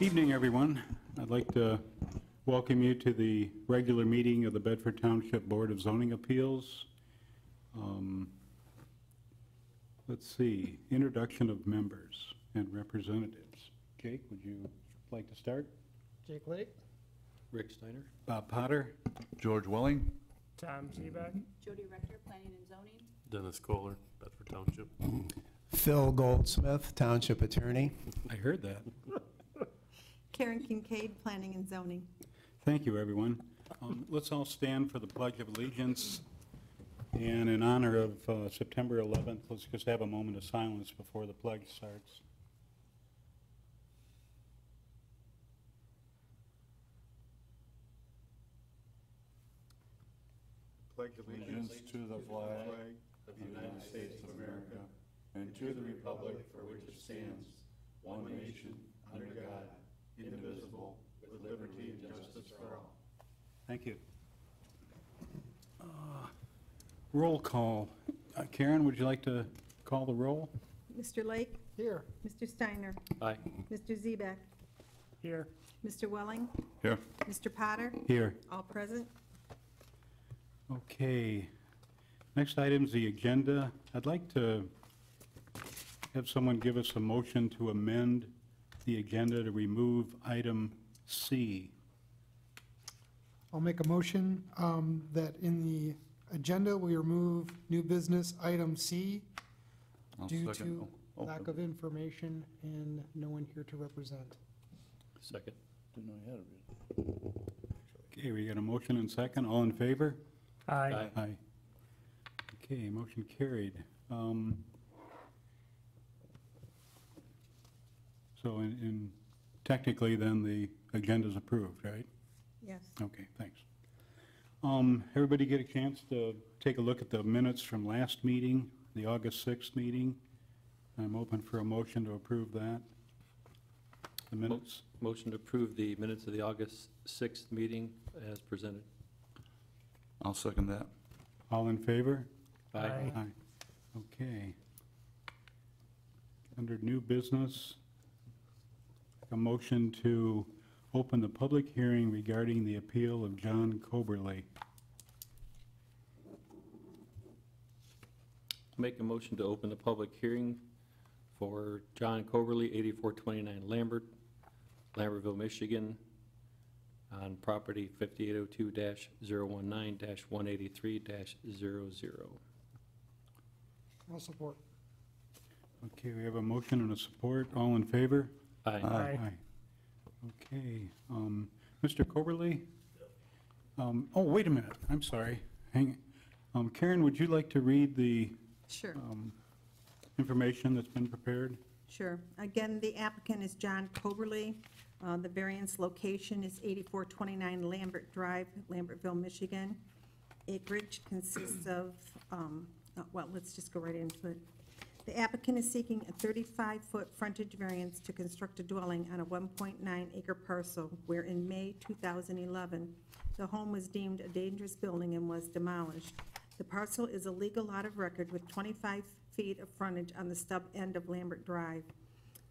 Evening, everyone. I'd like to welcome you to the regular meeting of the Bedford Township Board of Zoning Appeals. Let's see, introduction of members and representatives. Jake, would you like to start? Jake Lake. Rick Steiner. Bob Potter. George Welling. Tom Seaback. Jody Rector, Planning and Zoning. Dennis Kohler, Bedford Township. Phil Goldsmith, Township Attorney. I heard that. Karen Kincaid, Planning and Zoning. Thank you, everyone. Let's all stand for the Pledge of Allegiance. And in honor of September 11th, let's just have a moment of silence before the pledge starts. Pledge allegiance to the flag of the United States of America and to the republic for which it stands, one nation, under God, indivisible, with liberty and justice for all. Thank you. Roll call. Karen, would you like to call the roll? Mr. Lake? Here. Mr. Steiner? Aye. Mr. Zeebeck? Here. Mr. Welling? Here. Mr. Potter? Here. All present? Okay. Next item is the agenda. I'd like to have someone give us a motion to amend the agenda to remove item C. I'll make a motion that in the agenda, we remove new business item C I'll due second. to lack of information and no one here to represent. Second. Didn't know you had it. Okay, we got a motion and second. All in favor? Aye. Aye. Okay, motion carried. So in technically then the agenda's approved, right? Yes. Okay, thanks. Everybody get a chance to take a look at the minutes from last meeting, the August 6th meeting? I'm open for a motion to approve that. The minutes? Motion to approve the minutes of the August 6th meeting as presented. I'll second that. All in favor? Aye. Aye. Okay. Under new business, a motion to open the public hearing regarding the appeal of John Coberley. Make a motion to open the public hearing for John Coberley, 8429 Lambert, Lambertville, Michigan, on property 5802-019-183-00. I'll support. Okay, we have a motion and a support. All in favor? Aye. Aye. Okay, Mr. Coberley? Oh, wait a minute, I'm sorry. Karen, would you like to read the Sure. information that's been prepared? Sure. Again, the applicant is John Coberley. The variance location is 8429 Lambert Drive, Lambertville, Michigan. Acreage consists of, well, let's just go right into it. The applicant is seeking a 35-foot frontage variance to construct a dwelling on a 1.9-acre parcel where in May 2011, the home was deemed a dangerous building and was demolished. The parcel is a legal lot of record with 25 feet of frontage on the stub end of Lambert Drive.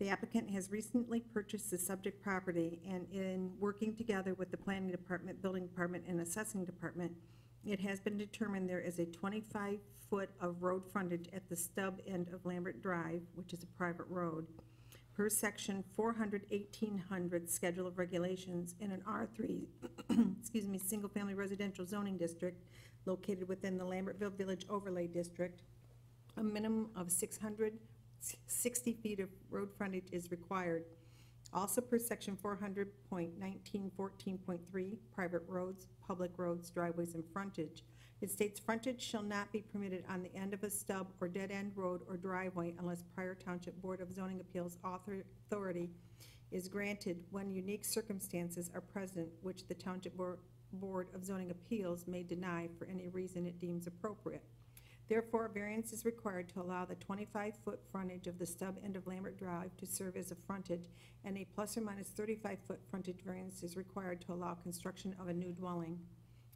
The applicant has recently purchased the subject property, and in working together with the Planning Department, Building Department, and Assessing Department, it has been determined there is a 25-foot of road frontage at the stub end of Lambert Drive, which is a private road, per section 400-1800 Schedule of Regulations in an R3, excuse me, single-family residential zoning district located within the Lambertville Village Overlay District. A minimum of 660 feet of road frontage is required. Also per section 400.1914.3, private roads, public roads, driveways, and frontage. It states frontage shall not be permitted on the end of a stub or dead-end road or driveway unless prior Township Board of Zoning Appeals authority is granted when unique circumstances are present which the Township Board of Zoning Appeals may deny for any reason it deems appropriate. Therefore, a variance is required to allow the 25-foot frontage of the stub end of Lambert Drive to serve as a frontage, and a plus or minus 35-foot frontage variance is required to allow construction of a new dwelling.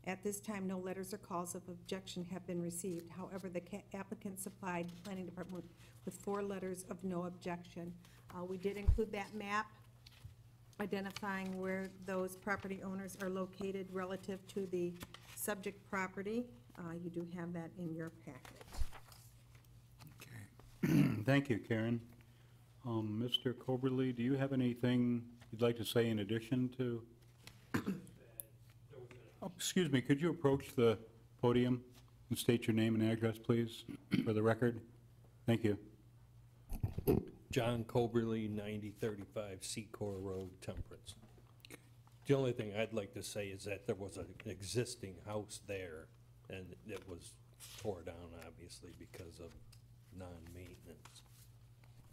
At this time, no letters or calls of objection have been received. However, the applicant supplied the Planning Department with 4 letters of no objection. We did include that map identifying where those property owners are located relative to the subject property. You do have that in your packet. Thank you, Karen. Mr. Coberley, do you have anything you'd like to say in addition to? Oh, excuse me, could you approach the podium and state your name and address, please, for the record? Thank you. John Coberley, 9035 Secor Road, Temperance. The only thing I'd like to say is that there was an existing house there, and it was tore down, obviously, because of non-maintenance.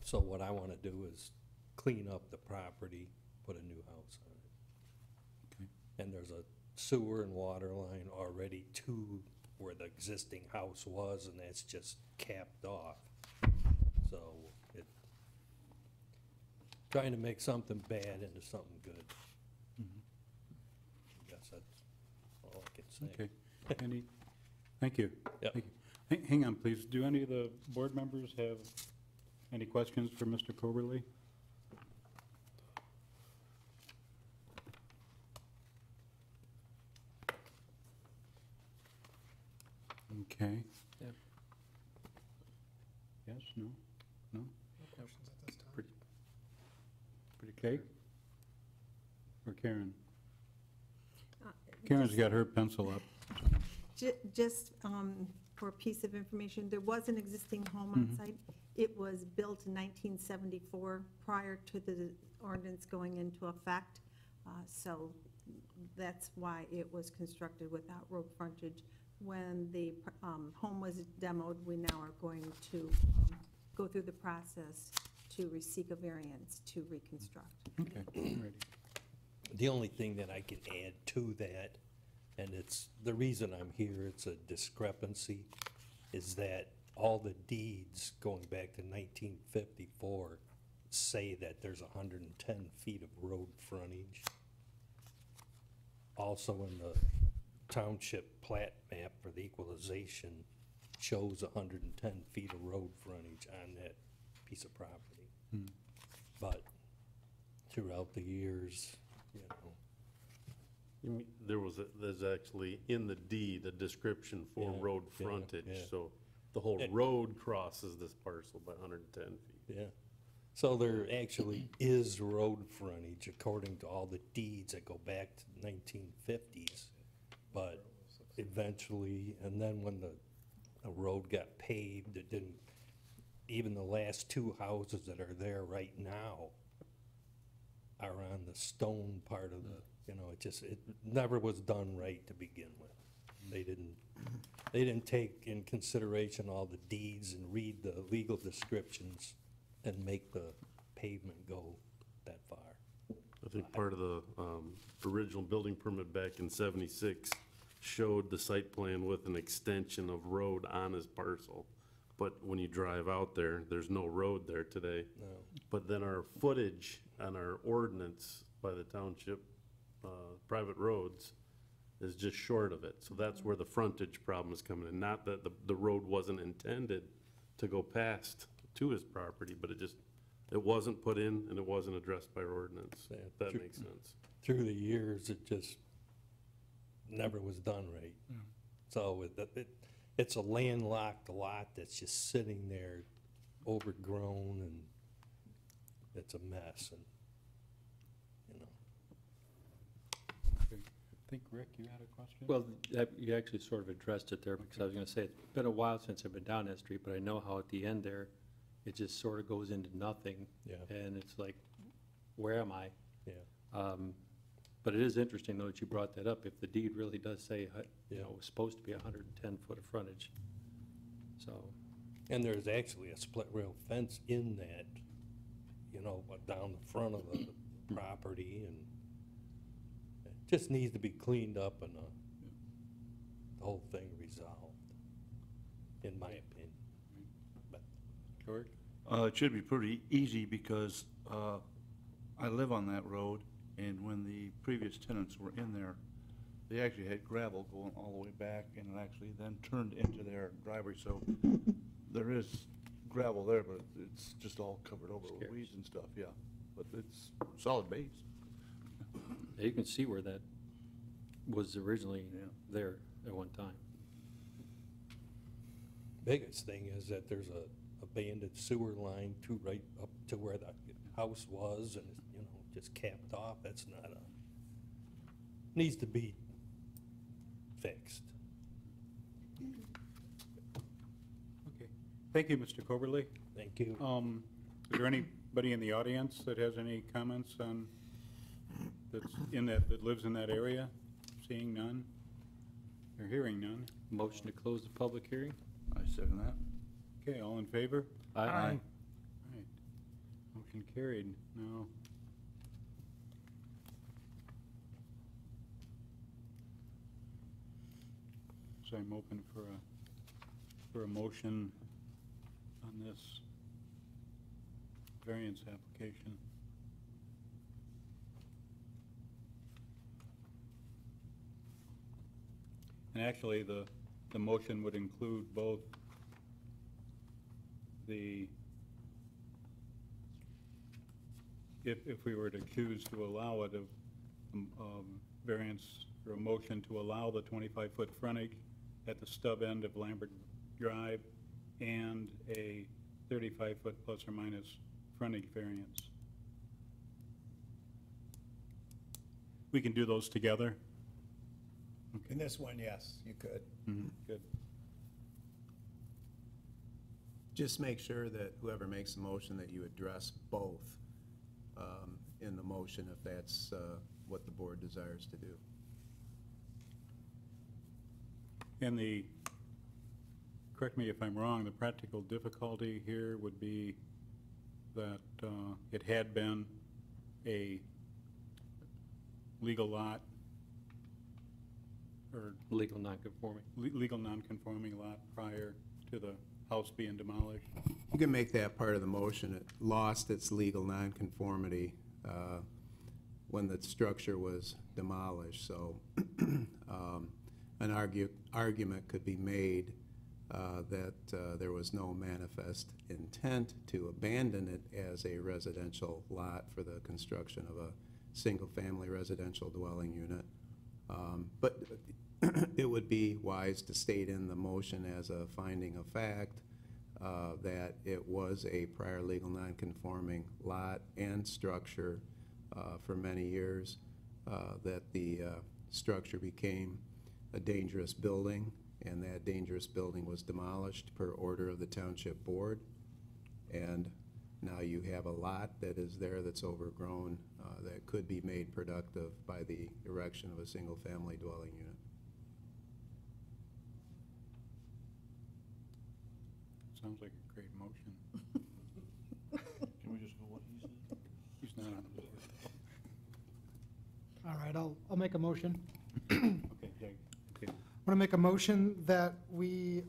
So what I want to do is clean up the property, put a new house on it. Okay. And there's a sewer and water line already to where the existing house was, and that's just capped off. So it, trying to make something bad into something good. I guess that's all I can say. Okay. Thank you. Yep. Thank you. Hang on, please. Do any of the board members have any questions for Mr. Coberley? Okay. Yep. Yes, no? No? No questions at this time. Pretty okay? Or Karen? Uh, Karen's got her pencil up. Just for a piece of information, there was an existing home on site. It was built in 1974, prior to the ordinance going into effect. So that's why it was constructed without road frontage. When the home was demoed, we now are going to go through the process to seek a variance to reconstruct. Okay, ready. The only thing that I can add to that, and it's, the reason I'm here, it's a discrepancy, is that all the deeds going back to 1954 say that there's 110 feet of road frontage. Also in the township plat map for the equalization shows 110 feet of road frontage on that piece of property. But throughout the years, you know, You mean, there's actually in the deed a description for Yeah, road yeah, frontage, yeah. so the whole Yeah. road crosses this parcel by 110 feet. yeah. So there actually is road frontage according to all the deeds that go back to the 1950s. But eventually, and then when the road got paved, it didn't, even the last two houses that are there right now are on the stone part of the, you know, it never was done right to begin with. They didn't take in consideration all the deeds and read the legal descriptions and make the pavement go that far. I think part of the original building permit back in 76 showed the site plan with an extension of road on his parcel. But when you drive out there, there's no road there today. No. But then our footage on our ordinance by the township, private roads, is just short of it. So that's where the frontage problem is coming in. Not that the road wasn't intended to go past to his property, but it wasn't put in and it wasn't addressed by our ordinance, Yeah, if that true. makes sense. Through the years, it just never was done right. So it's a landlocked lot that's just sitting there overgrown, and it's a mess, and, you know. Okay. I think, Rick, you had a question? Well, you actually sort of addressed it there, because I was gonna say, it's been a while since I've been down that street, but I know how at the end there, it just sort of goes into nothing. Yeah. And it's like, where am I? Yeah. But it is interesting, though, that you brought that up. If the deed really does say, you Yeah. know, it's supposed to be 110 foot of frontage. So, And there's actually a split rail fence in that, you know, down the front of the property, and it just needs to be cleaned up and the whole thing resolved, in my opinion. But George? It should be pretty easy because I live on that road, and when the previous tenants were in there, they actually had gravel going all the way back, and it actually then turned into their driveway, so there is gravel there, but it's just all covered over with Scarce. weeds and stuff, yeah. But it's solid base. You can see where that was originally Yeah. there at one time. Biggest thing is that there's a abandoned sewer line right up to where the house was, and it's, you know, just capped off. That's not needs to be fixed. Okay. Thank you, Mr. Coberley. Thank you. Is there anybody in the audience that has any comments on, that lives in that area? Seeing none? Or hearing none? Motion to close the public hearing? I second that. Okay, all in favor? Aye. Right. Motion carried. Now, so I'm open for a motion on this variance application. And actually, the motion would include both if we were to choose to allow it, a variance or a motion to allow the 25-foot frontage at the stub end of Lambert Drive and a 35-foot plus or minus frontage variance. We can do those together? In this one, yes, you could. Good. Just make sure that whoever makes the motion, that you address both in the motion, if that's what the board desires to do. And correct me if I'm wrong, the practical difficulty here would be that it had been a legal lot or Legal non-conforming. legal non-conforming lot prior to the house being demolished. You can make that part of the motion. It lost its legal nonconformity when the structure was demolished. So an argument could be made that there was no manifest intent to abandon it as a residential lot for the construction of a single-family residential dwelling unit. But it would be wise to state in the motion as a finding of fact that it was a prior legal nonconforming lot and structure for many years, that the structure became a dangerous building, and that dangerous building was demolished per order of the Township Board. And now you have a lot that is there that's overgrown that could be made productive by the erection of a single-family dwelling unit. Sounds like a great motion. Can we just go what he said? He's not on the board. All right, I'll make a motion. Okay, Jake. Okay. I'm going to make a motion that we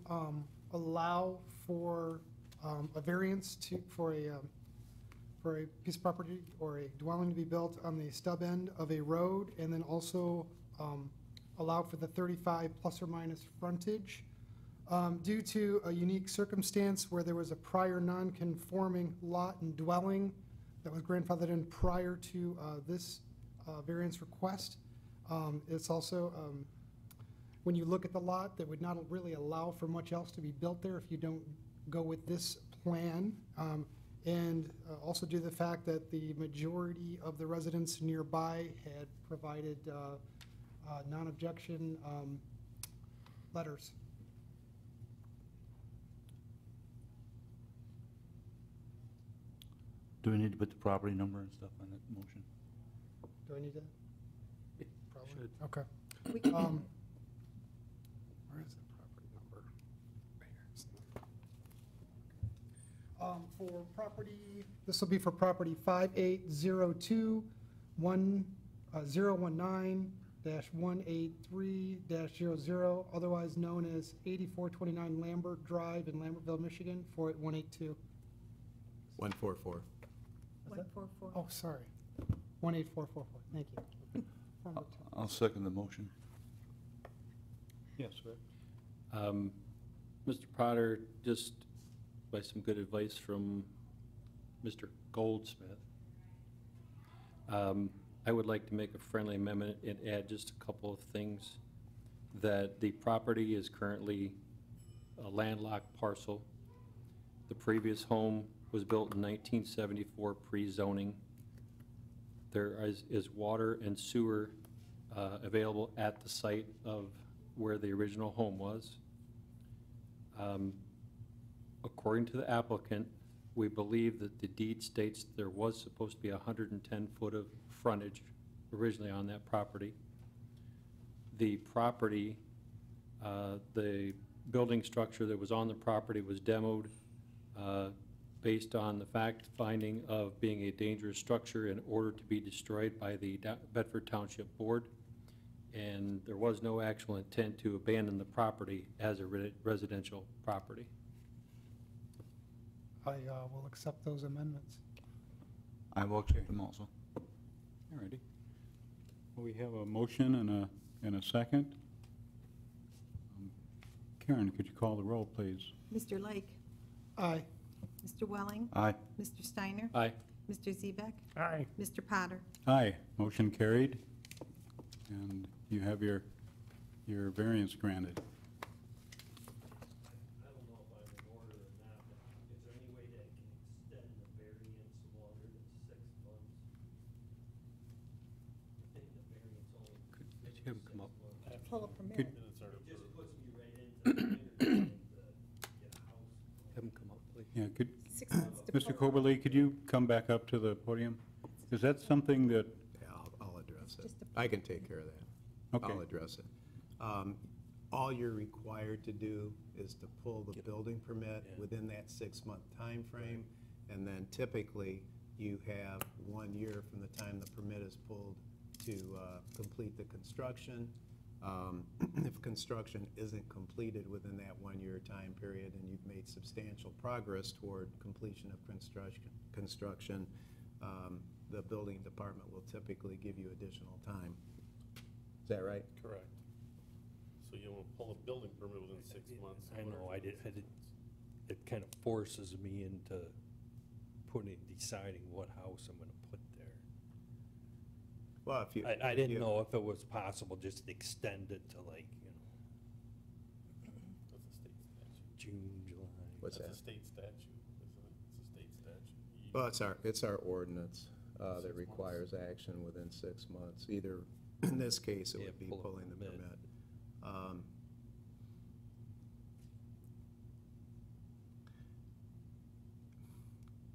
allow for a variance for a piece of property or a dwelling to be built on the stub end of a road, and then also allow for the 35 plus or minus frontage due to a unique circumstance where there was a prior non-conforming lot and dwelling that was grandfathered in prior to this variance request. It's also, when you look at the lot, that would not really allow for much else to be built there if you don't go with this plan. And also due to the fact that the majority of the residents nearby had provided non-objection letters. Do we need to put the property number and stuff on that motion? Do I need that? Probably. Okay. We can- Where is the property number? Right here. For property, this will be for property 5802-1019-183-00, otherwise known as 8429 Lambert Drive in Lambertville, Michigan, 48182. 144. 144. Oh, sorry. 18444, thank you. I'll second the motion. Yes, sir. Mr. Potter, just by some good advice from Mr. Goldsmith, I would like to make a friendly amendment and add just a couple of things. That the property is currently a landlocked parcel. The previous home was built in 1974 pre-zoning. There is water and sewer available at the site of where the original home was. According to the applicant, we believe that the deed states there was supposed to be 110 foot of frontage originally on that property. The property, the building structure that was on the property was demoed based on the fact finding of being a dangerous structure in order to be destroyed by the Bedford Township Board. And there was no actual intent to abandon the property as a residential property. I will accept those amendments. I will accept them also. All righty. Well, we have a motion and a second. Karen, could you call the roll, please? Mr. Lake, Aye. Mr. Welling, Aye. Mr. Steiner, Aye. Mr. Zebek, Aye. Mr. Potter. Aye, motion carried. And you have your variance granted. I don't know if I'm in order or not, but is there any way that can extend the variance longer than 6 months? I think the variance only. Could you have him come up? Pull a permit. Could- It just puts me right into the winter to get a house. Have him come up, please. Yeah, could, 6 months to Mr. pull. Coberley, could you come back up to the podium? Is that something that, Yeah, I'll address it. Just a- I can take care of that. okay, I'll address it. All you're required to do is to pull the building permit Yeah. within that 6-month time frame, and then typically you have 1 year from the time the permit is pulled to complete the construction. If construction isn't completed within that 1-year time period and you've made substantial progress toward completion of construction, the building department will typically give you additional time. Is that right? Correct. So you will pull a building permit within 6 months. I know, it kind of forces me into deciding what house I'm gonna put there. Well, if you. I if didn't you- know if it was possible just to extend it to like, That's a state statute. June, July. What's That's a that? state statute, isn't it? It's a state statute. Well, it's our ordinance that 6 requires action within 6 months. Either, in this case, it Yeah, would be pull a pulling the permit. permit.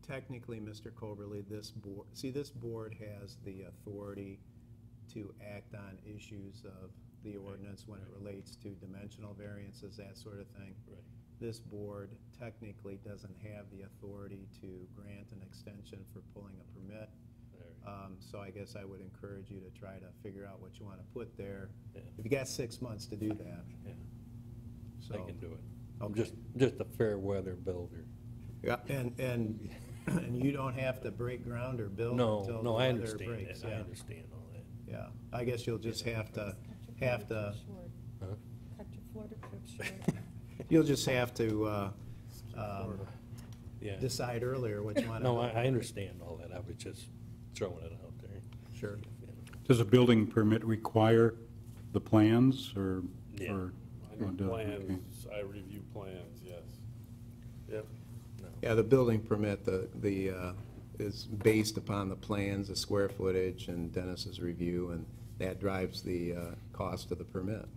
Technically, Mr. Coberley, this board has the authority to act on issues of the ordinance when it relates to dimensional variances, that sort of thing. Right. This board technically doesn't have the authority to grant an extension for pulling a permit. So I guess I would encourage you to try to figure out what you want to put there. Yeah. If you got 6 months to do that. Yeah, So, I can do it. I'm Okay. just a fair weather builder. Yeah, and you don't have to break ground or build No, until the no, I weather understand breaks. that, I Yeah, understand all that. yeah. I guess you'll just have to, Cut Huh? your Florida trip short. you'll just have to Yeah. decide earlier what you want to do. No, I understand all that, I was just throwing it out there. Sure. does a building permit require the plans, or? Yeah. or- I or need does- okay. plans, I review plans, yes. Yep. Yeah, the building permit, is based upon the plans, the square footage, and Dennis's review, and that drives the cost of the permit.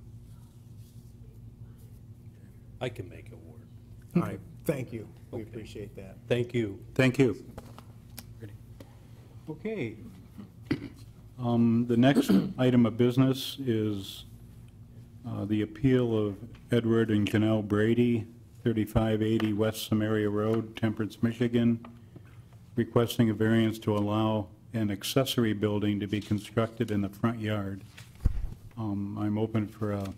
I can make it work. All right, thank you. We Okay. appreciate that. Thank you. Thank you. Okay. The next item of business is the appeal of Edward and Janel Brady, 3580 West Samaria Road, Temperance, Michigan, requesting a variance to allow an accessory building to be constructed in the front yard. I'm open for a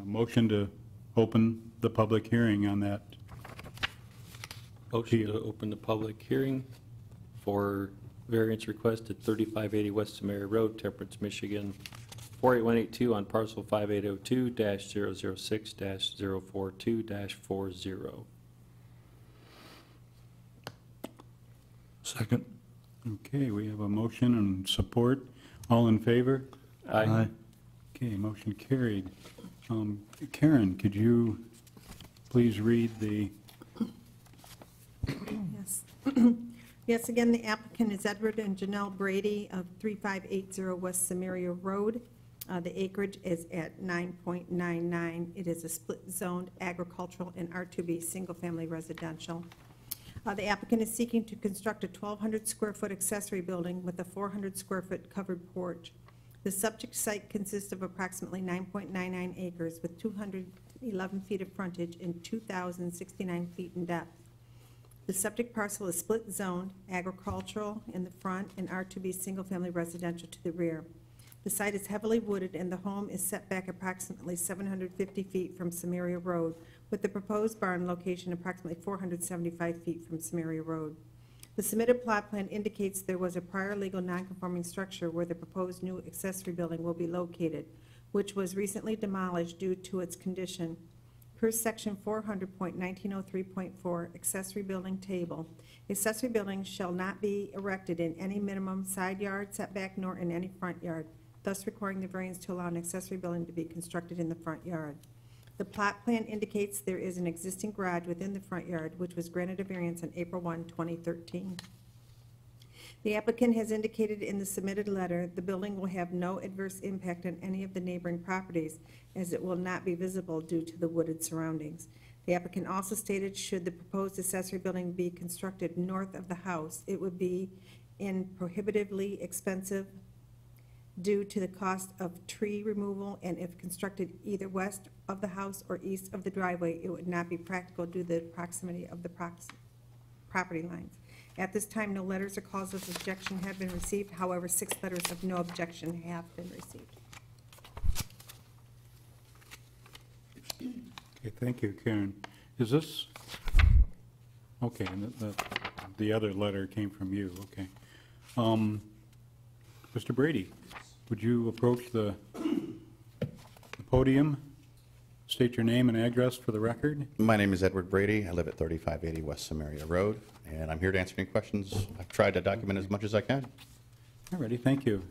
motion to open the public hearing on that. Motion to open the public hearing for variance request at 3580 West Samaria Road, Temperance, Michigan, 48182 on parcel 5802-006-042-40. Second. Okay, we have a motion and support. All in favor? Aye. Okay, motion carried. Karen, could you please read the, Yes. Yes, again, the applicant is Edward and Janel Brady of 3580 West Samaria Road. The acreage is at 9.99. It is a split-zoned agricultural and R2B single-family residential. The applicant is seeking to construct a 1,200-square-foot accessory building with a 400-square-foot covered porch. The subject site consists of approximately 9.99 acres with 211 feet of frontage and 2,069 feet in depth. The subject parcel is split-zoned, agricultural in the front and R2B single-family residential to the rear. The site is heavily wooded and the home is set back approximately 750 feet from Samaria Road, with the proposed barn location approximately 475 feet from Samaria Road. The submitted plot plan indicates there was a prior legal nonconforming structure where the proposed new accessory building will be located, which was recently demolished due to its condition. Per section 400.1903.4 accessory building table, accessory buildings shall not be erected in any minimum side yard setback nor in any front yard, thus requiring the variance to allow an accessory building to be constructed in the front yard. The plot plan indicates there is an existing garage within the front yard, which was granted a variance on April 1, 2013. The applicant has indicated in the submitted letter the building will have no adverse impact on any of the neighboring properties, as it will not be visible due to the wooded surroundings. The applicant also stated should the proposed accessory building be constructed north of the house, it would be prohibitively expensive due to the cost of tree removal, and if constructed either west of the house or east of the driveway, it would not be practical due to the proximity of the property lines. At this time, no letters or calls of objection have been received. However, 6 letters of no objection have been received. okay, thank you, Karen. Is this, okay, and the other letter came from you, okay. Mr. Brady, would you approach the podium, state your name and address for the record? My name is Edward Brady. I live at 3580 West Samaria Road, and I'm here to answer any questions. I've tried to document as much as I can. All righty, thank you.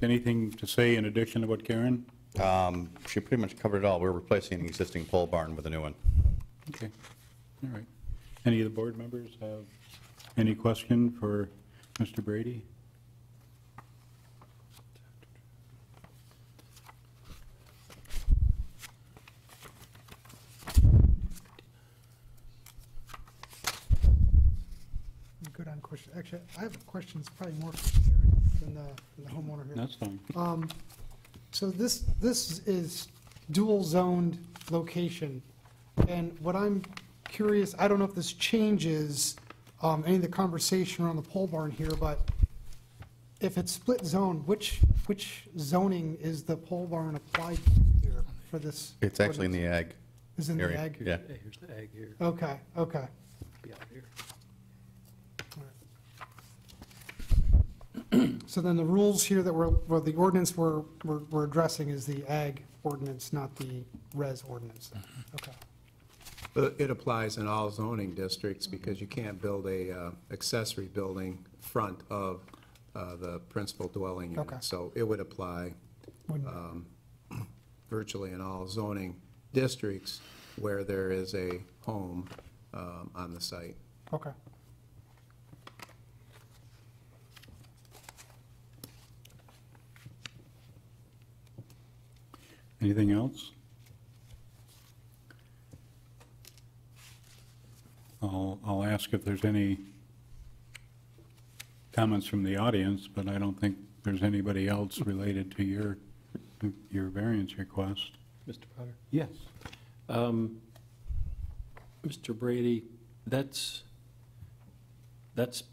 Anything to say in addition to what Karen? She pretty much covered it all. We're replacing an existing pole barn with a new one. Okay, all right. Any of the board members have any question for Mr. Brady? I'm good on question. Actually, I have questions probably more for Karen than the homeowner here. That's fine. So this is dual zoned location, and what I'm curious, I don't know if this changes any of the conversation around the pole barn here, but if it's split zone, which zoning is the pole barn applied to here for this? It's actually in the ag Is in the area. ag? Yeah. Here's the ag here, Okay, okay. be out here. So then the rules here that well, the ordinance we're addressing is the ag ordinance, not the res ordinance. Okay. But it applies in all zoning districts because you can't build a accessory building front of the principal dwelling unit. Okay. So it would apply Wouldn't- virtually in all zoning districts where there is a home on the site. Okay. Anything else? I'll ask if there's any comments from the audience, but I don't think there's anybody else related to your variance request. Mr. Potter? Yes. Mr. Brady, that's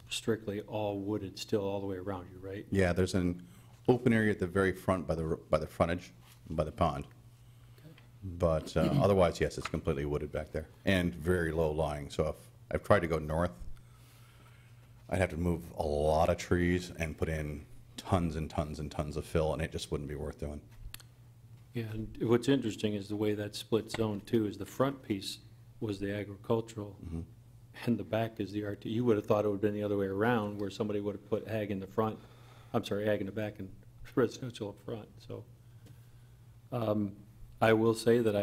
strictly all wooded still all the way around you, right? Yeah, there's an open area at the very front by the frontage, by the pond. But otherwise, yes, it's completely wooded back there and very low lying. So if I've tried to go north, I'd have to move a lot of trees and put in tons and tons and tons of fill, and it just wouldn't be worth doing. Yeah, and what's interesting is the way that split zone too, is the front piece was the agricultural, and the back is the RT. You would have thought it would have been the other way around, where somebody would have put ag in the front, I'm sorry, ag in the back and residential up front, so. I will say that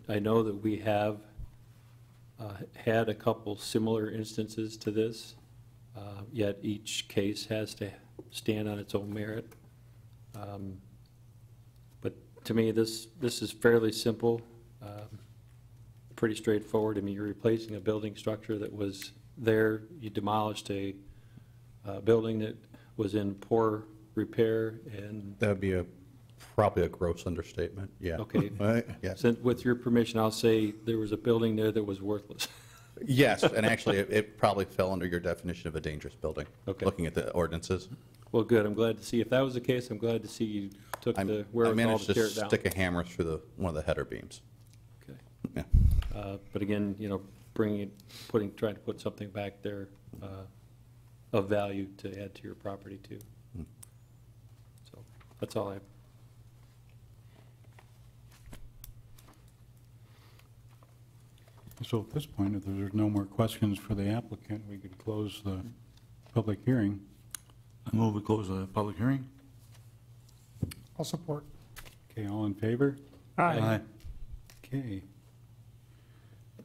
I know that we have had a couple similar instances to this, yet each case has to stand on its own merit. But to me, this is fairly simple, pretty straightforward. I mean, you're replacing a building structure that was there. You demolished a building that was in poor repair, and That would be probably a gross understatement, yeah. Okay. Right, yes. with your permission, I'll say there was a building there that was worthless. Yes, and actually, it probably fell under your definition of a dangerous building. Okay. Looking at the ordinances. Well, good, I'm glad to see, if that was the case, I'm glad to see you took I the wherewithal managed to tear to it down. stick a hammer through one of the header beams. Okay. Yeah. But again, you know, trying to put something back there of value to add to your property too. So, that's all I have. So at this point, if there's no more questions for the applicant, we could close the public hearing. I move we close the public hearing. I'll support. Okay, all in favor? Aye. Okay.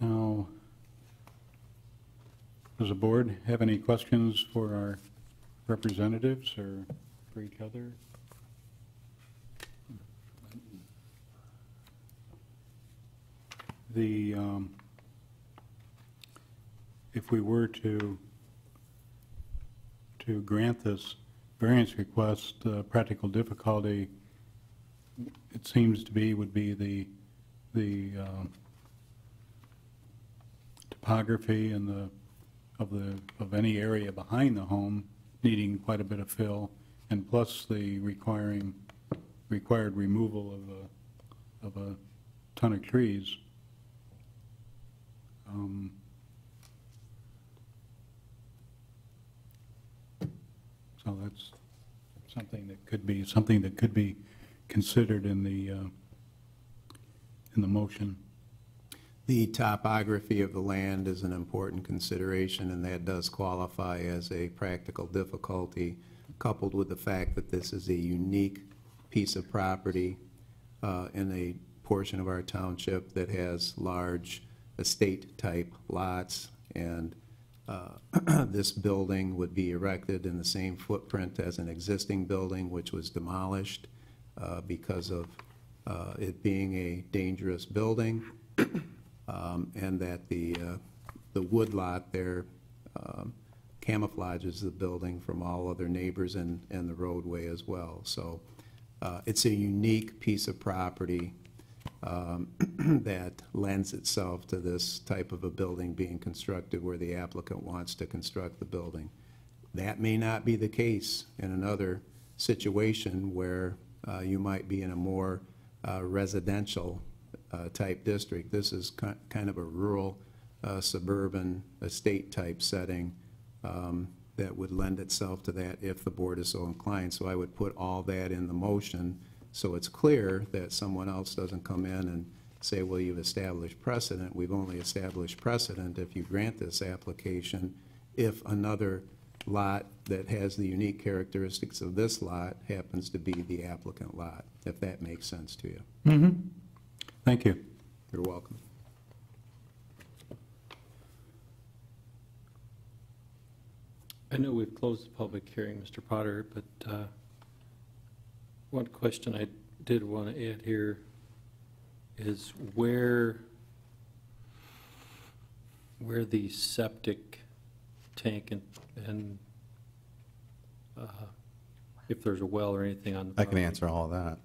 Now, does the board have any questions for our representatives or for each other? The, if we were to grant this variance request, practical difficulty, it seems to be, would be the topography and of any area behind the home needing quite a bit of fill, and plus the required removal of a ton of trees. So that's something that could be considered in the motion. The topography of the land is an important consideration, and that does qualify as a practical difficulty, coupled with the fact that this is a unique piece of property in a portion of our township that has large estate-type lots, and this building would be erected in the same footprint as an existing building which was demolished because of it being a dangerous building, and that the wood lot there camouflages the building from all other neighbors and the roadway as well. So it's a unique piece of property that lends itself to this type of a building being constructed where the applicant wants to construct the building. That may not be the case in another situation where you might be in a more residential type district. This is kind of a rural suburban estate type setting that would lend itself to that if the board is so inclined. So I would put all that in the motion so it's clear that someone else doesn't come in and say, well, you've established precedent. We've only established precedent if you grant this application if another lot that has the unique characteristics of this lot happens to be the applicant lot, if that makes sense to you. Mm-hmm. Thank you. You're welcome. I know we've closed the public hearing, Mr. Potter, but one question I did want to add here is where the septic tank and if there's a well or anything on the I can property. answer all of that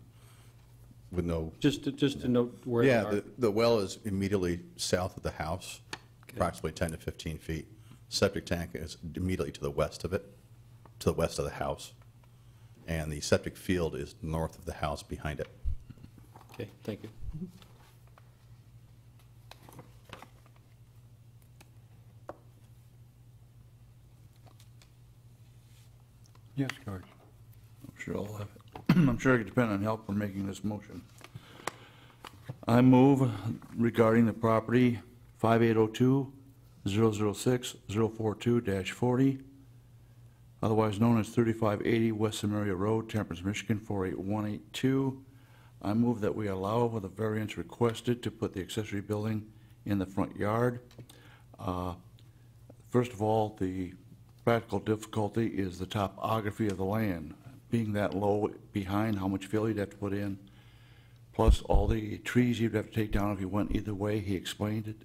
with no, Just to note where they yeah, are. the well is immediately south of the house, Okay. approximately 10 to 15 feet. Septic tank is immediately to the west of it, to the west of the house. And the septic field is north of the house behind it. Okay, thank you. Yes, George. I'm sure I could depend on help for making this motion. I move regarding the property 5802 006-042-40, otherwise known as 3580 West Samaria Road, Temperance, Michigan, 48182. I move that we allow with the variance requested to put the accessory building in the front yard. First of all, the practical difficulty is the topography of the land. Being that low behind, how much fill you'd have to put in, plus all the trees you'd have to take down if you went either way, he explained it.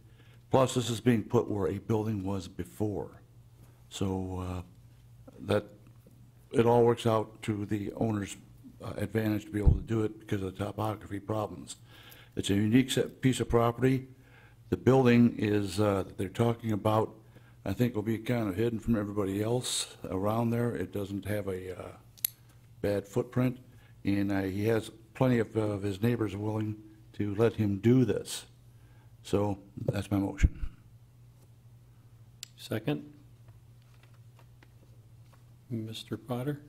Plus, this is being put where a building was before. So that, it all works out to the owner's advantage to be able to do it because of the topography problems. It's a unique piece of property. The building is, that they're talking about, I think will be kind of hidden from everybody else around there. It doesn't have a bad footprint, and he has plenty of his neighbors willing to let him do this. So that's my motion. Second? Mr. Potter?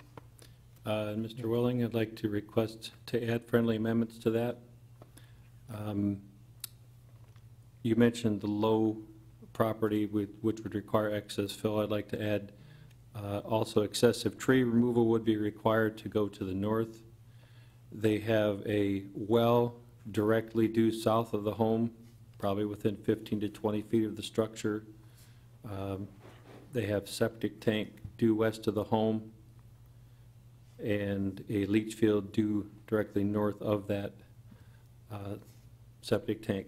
Mr. Willing, I'd like to request to add friendly amendments to that. You mentioned the low property which would require excess fill. I'd like to add also excessive tree removal would be required to go to the north. They have a well directly due south of the home, probably within 15 to 20 feet of the structure. They have septic tank due west of the home and a leach field due directly north of that septic tank.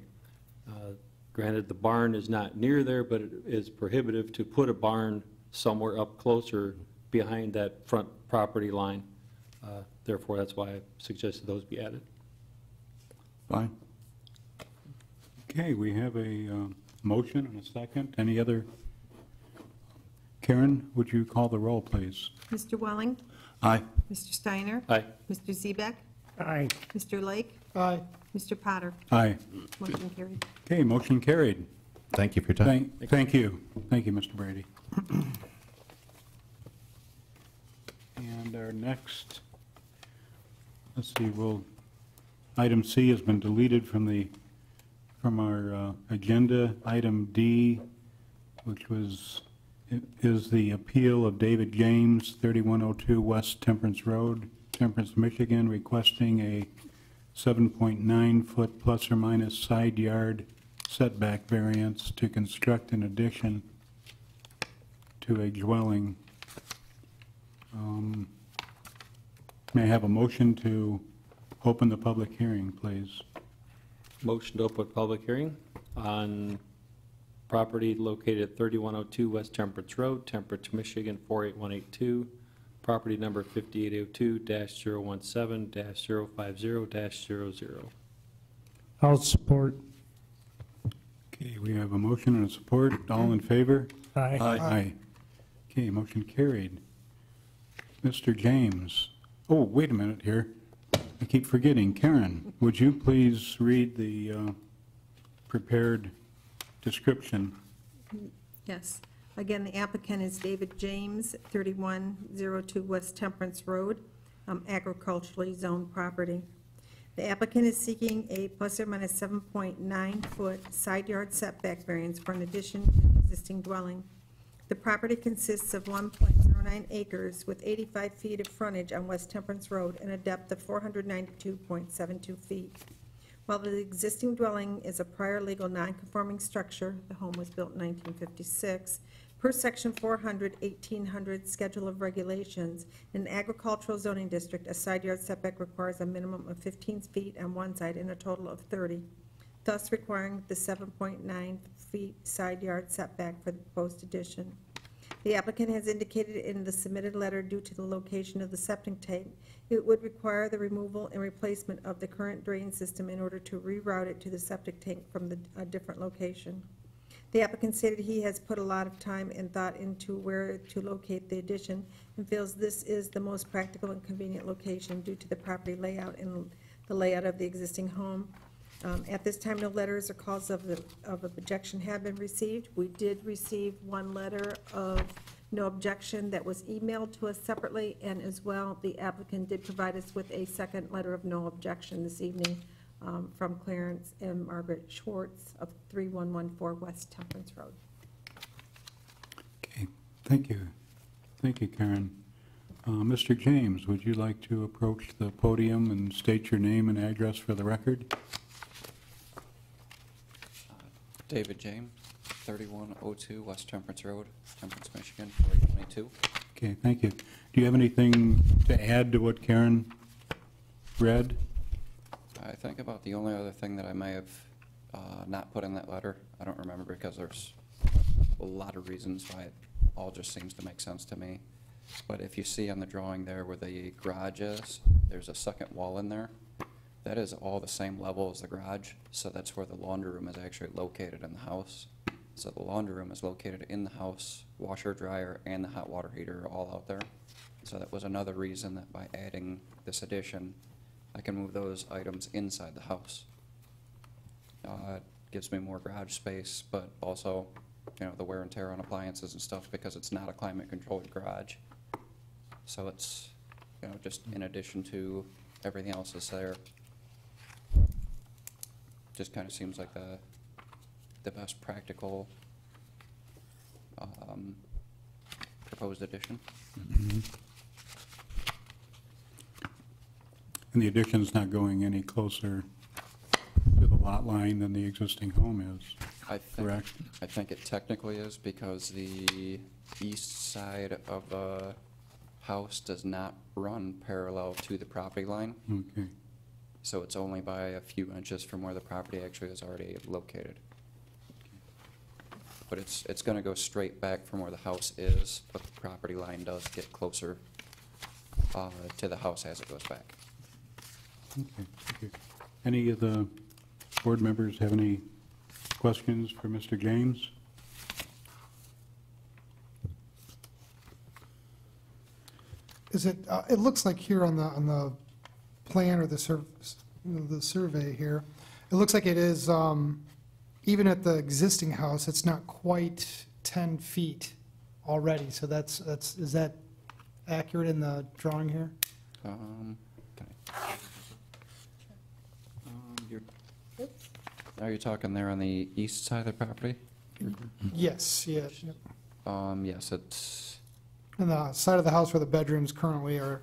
Granted, the barn is not near there, but it is prohibitive to put a barn somewhere up closer behind that front property line. Therefore, that's why I suggested those be added. Fine. Okay, we have a motion and a second. Any other? Karen, would you call the roll, please? Mr. Welling? Aye. Mr. Steiner? Aye. Mr. Zebek? Aye. Mr. Lake? Aye. Mr. Potter? Aye. Motion carried. Okay, motion carried. Thank you for your time. Thank you. Thank you, Mr. Brady. And our next, let's see, item C has been deleted from our agenda. Item D, which is the appeal of David James, 3102 West Temperance Road, Temperance, Michigan, requesting a 7.9-foot plus or minus side yard setback variance to construct an addition to a dwelling. May I have a motion to open the public hearing, please? Motion to open public hearing on property located at 3102 West Temperance Road, Temperance, Michigan, 48182. Property number 5802-017-050-00. I'll support. Okay, we have a motion and a support. All in favor? Aye. Aye. Okay, motion carried. Mr. James. Oh, wait a minute here. I keep forgetting. Karen, would you please read the prepared description? Yes. Again, the applicant is David James, 3102 West Temperance Road, agriculturally zoned property. The applicant is seeking a plus or minus 7.9-foot side yard setback variance for an addition to an existing dwelling. The property consists of 1.09 acres with 85 feet of frontage on West Temperance Road and a depth of 492.72 feet. While the existing dwelling is a prior legal nonconforming structure, the home was built in 1956, per section 400-1800 Schedule of Regulations, in an agricultural zoning district, a side yard setback requires a minimum of 15 feet on one side and a total of 30, thus requiring the 7.9 feet side yard setback for the proposed addition. The applicant has indicated in the submitted letter, due to the location of the septic tank, it would require the removal and replacement of the current drain system in order to reroute it to the septic tank from a different location. The applicant stated he has put a lot of time and thought into where to locate the addition and feels this is the most practical and convenient location due to the property layout and the layout of the existing home. At this time, no letters or calls of objection have been received. We did receive one letter of no objection that was emailed to us separately, and as well, the applicant did provide us with a second letter of no objection this evening from Clarence and Margaret Schwartz of 3114 West Temperance Road. Thank you. Thank you, Karen. Mr. James, would you like to approach the podium and state your name and address for the record? David James, 3102 West Temperance Road, Temperance, Michigan, 4022. Okay, thank you. Do you have anything to add to what Karen read? I think about the only other thing that I may have not put in that letter, I don't remember because there's a lot of reasons why it all just seems to make sense to me. But if you see on the drawing there where the garage is, there's a second wall in there. That is all the same level as the garage, so that's where the laundry room is actually located in the house. So the laundry room is located in the house, washer, dryer, and the hot water heater are all out there. So that was another reason that by adding this addition, I can move those items inside the house. It gives me more garage space, but also, you know, the wear and tear on appliances and stuff because it's not a climate-controlled garage. So it's, you know, just in addition to everything else that's there. Just kind of seems like the best practical proposed addition. Mm-hmm. And the addition's not going any closer to the lot line than the existing home is, correct? I think it technically is because the east side of the house does not run parallel to the property line. Okay. So it's only by a few inches from where the property actually is already located. But it's gonna go straight back from where the house is, but the property line does get closer to the house as it goes back. Okay, thank you. Any of the board members have any questions for Mr. James? Is it, it looks like here on the plan or the survey here, it looks like it is, even at the existing house, it's not quite 10 feet already. So is that accurate in the drawing here? Are you talking there on the east side of the property? Yes, yeah. Yes, it's, On the side of the house where the bedrooms currently are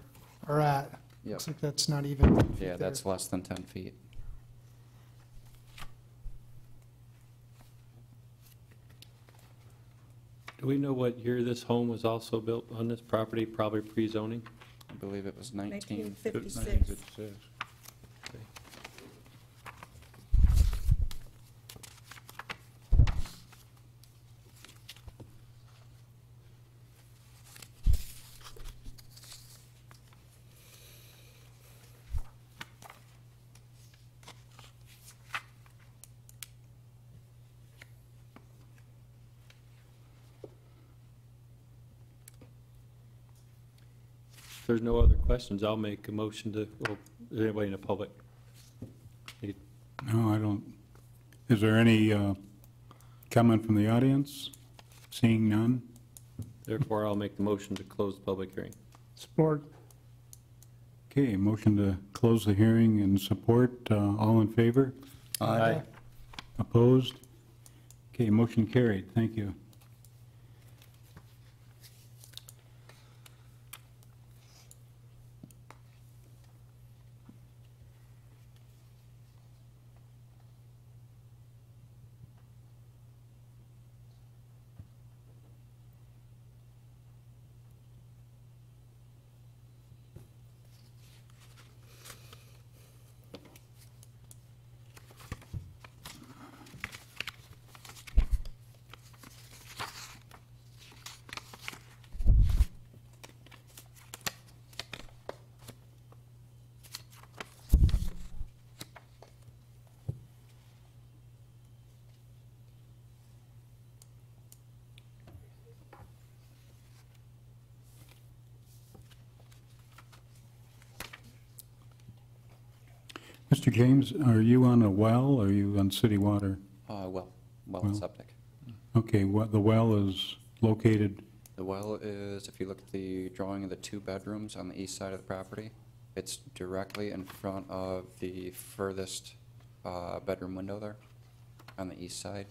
at. Yep. Looks like that's not even 10 feet yeah, there. that's less than 10 feet. Do we know what year this home was also built on this property, probably pre-zoning? I believe it was 1956. If there's no other questions, I'll make a motion to, well, is anybody in the public? No, I don't. Is there any comment from the audience? Seeing none? Therefore, I'll make the motion to close the public hearing. Support. Okay, motion to close the hearing and support. All in favor? Aye. Opposed? Okay, motion carried. Thank you. Mr. James, are you on a well or are you on city water? Well Well. septic. Okay, what, the well is located, The well is, if you look at the drawing of the 2 bedrooms on the east side of the property, it's directly in front of the furthest bedroom window there on the east side.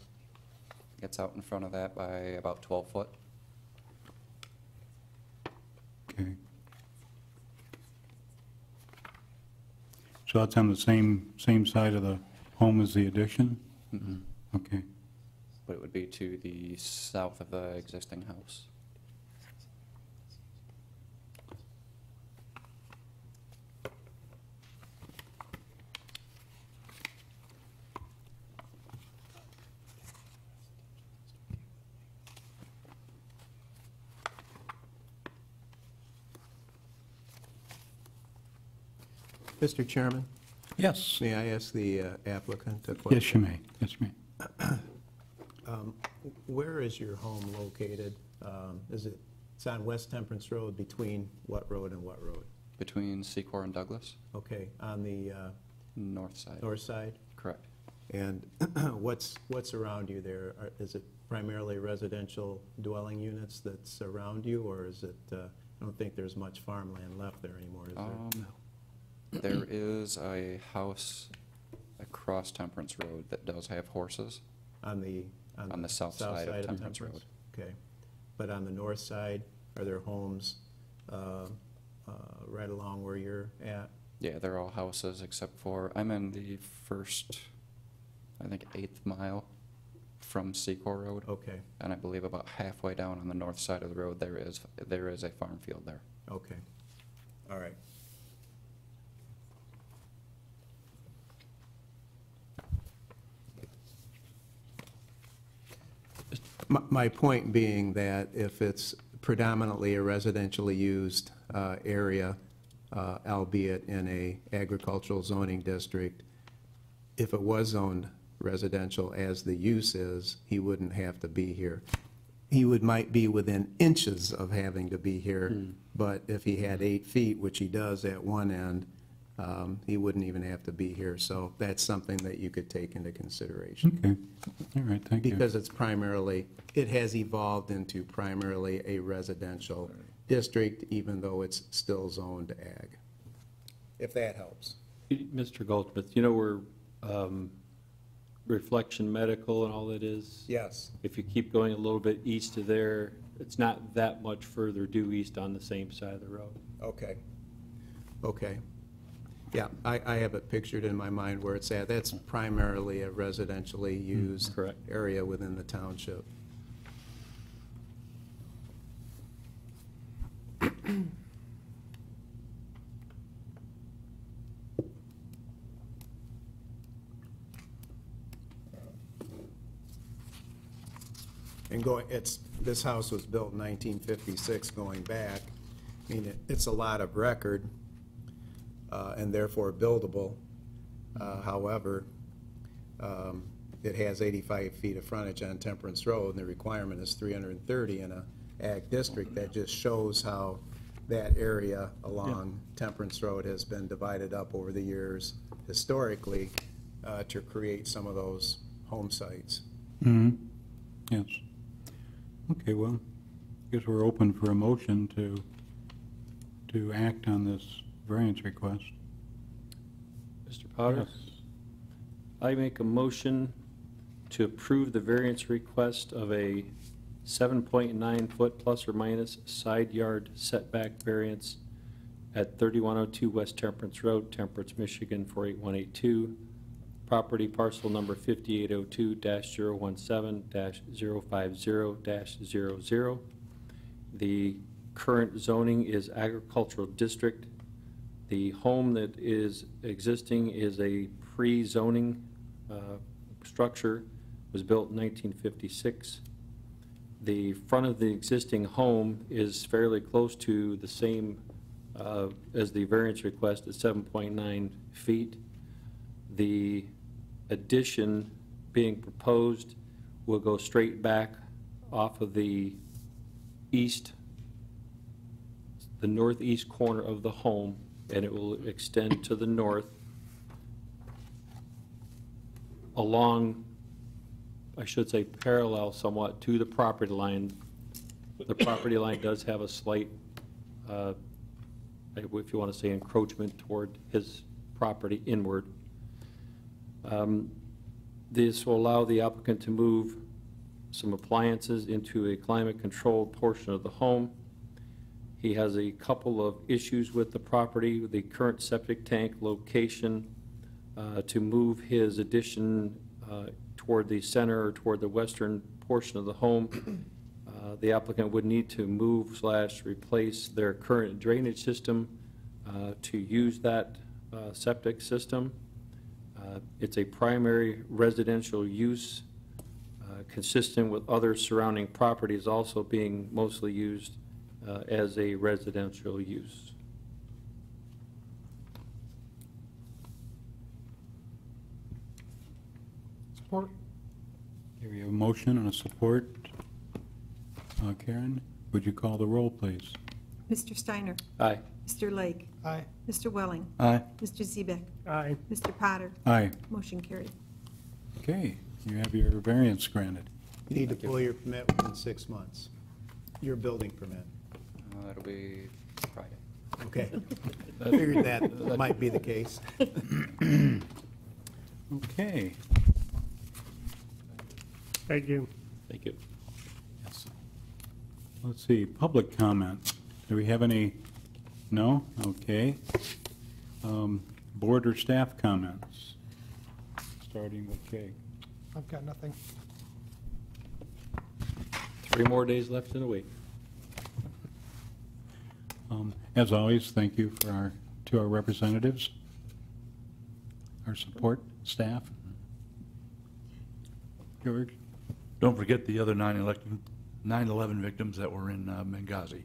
Gets out in front of that by about 12 foot. So that's on the same side of the home as the addition? Mhm. Okay. But it would be to the south of the existing house. Mr. Chairman, Yes. may I ask the applicant a question? Yes, you may. Yes, you may. Where is your home located? It's on West Temperance Road, between what road and what road? Between Secor and Douglas, Okay, on the north side. north side? Correct. And what's around you there? Is it primarily residential dwelling units that's around you, or is it, I don't think there's much farmland left there anymore, is there? There is a house across Temperance Road that does have horses. On the south side of Temperance Road. Okay. But on the north side, are there homes right along where you're at? Yeah, they're all houses except for, I'm in the first, I think, 8th mile from Secor Road. Okay, And I believe about halfway down on the north side of the road, there is a farm field there. okay. All right. My point being that if it's predominantly a residentially used area, albeit in a agricultural zoning district, if it was zoned residential as the use is, he wouldn't have to be here. He might be within inches of having to be here, but if he had 8 feet, which he does at one end, he wouldn't even have to be here. So that's something that you could take into consideration. Okay. All right, thank you. Because it has evolved into primarily a residential district, even though it's still zoned ag. If that helps. Mr. Goldsmith, you know where Reflection Medical and all that is? Yes. If you keep going a little bit east of there, it's not that much further due east on the same side of the road. Okay. Okay. Yeah, I have it pictured in my mind where it's at. That's primarily a residentially used Correct. area within the township. And this house was built in 1956, going back. I mean, it's a lot of record, and therefore buildable. However, it has 85 feet of frontage on Temperance Road, and the requirement is 330 in a ag district. That just shows how that area along Temperance Road has been divided up over the years historically to create some of those home sites. Mm-hmm. Yes. Okay, well, I guess we're open for a motion to act on this variance request. Mr. Potter? Yes. I make a motion to approve the variance request of a 7.9 foot plus or minus side yard setback variance at 3102 West Temperance Road, Temperance, Michigan 48182. Property parcel number 5802-017-050-00. The current zoning is agricultural district. The home that is existing is a pre-zoning structure, was built in 1956. The front of the existing home is fairly close to the same as the variance request at 7.9 feet. The addition being proposed will go straight back off of the northeast corner of the home, and it will extend to the north along, I should say, parallel somewhat to the property line. The property line does have a slight, if you want to say, encroachment toward his property inward. This will allow the applicant to move some appliances into a climate-controlled portion of the home. He has a couple of issues with the property, with the current septic tank location, to move his addition toward the center or toward the western portion of the home. The applicant would need to move/replace their current drainage system to use that septic system. It's a primary residential use, consistent with other surrounding properties also being mostly used as a residential use. Support. Here we have a motion and a support. Karen, would you call the roll, please? Mr. Steiner? Aye. Mr. Lake? Aye. Mr. Welling? Aye. Mr. Zebeck? Aye. Mr. Potter? Aye. Motion carried. Okay, you have your variance granted. You need to pull your permit within 6 months, your building permit. That'll be Friday. Okay. I figured that might be the case. Okay. Thank you. Thank you. Yes. Let's see, public comment. Do we have any? No? Okay. Board or staff comments? Starting with Kay. I've got nothing. 3 more days left in the week. As always, thank you to our representatives, our support staff. George? Don't forget the other 9/11 victims that were in Benghazi.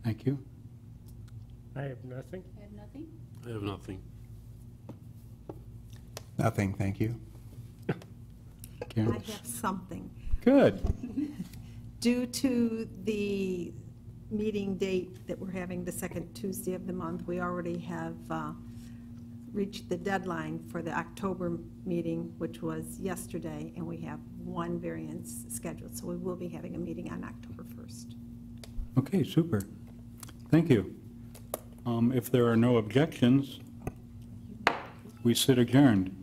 Thank you. I have nothing. I have nothing. Nothing, thank you. Karen? I have something. Good. Due to the meeting date that we're having the second Tuesday of the month, we already have reached the deadline for the October meeting, which was yesterday, and we have 1 variance scheduled. So we will be having a meeting on October 1st. Okay, super. Thank you. If there are no objections, we sit adjourned.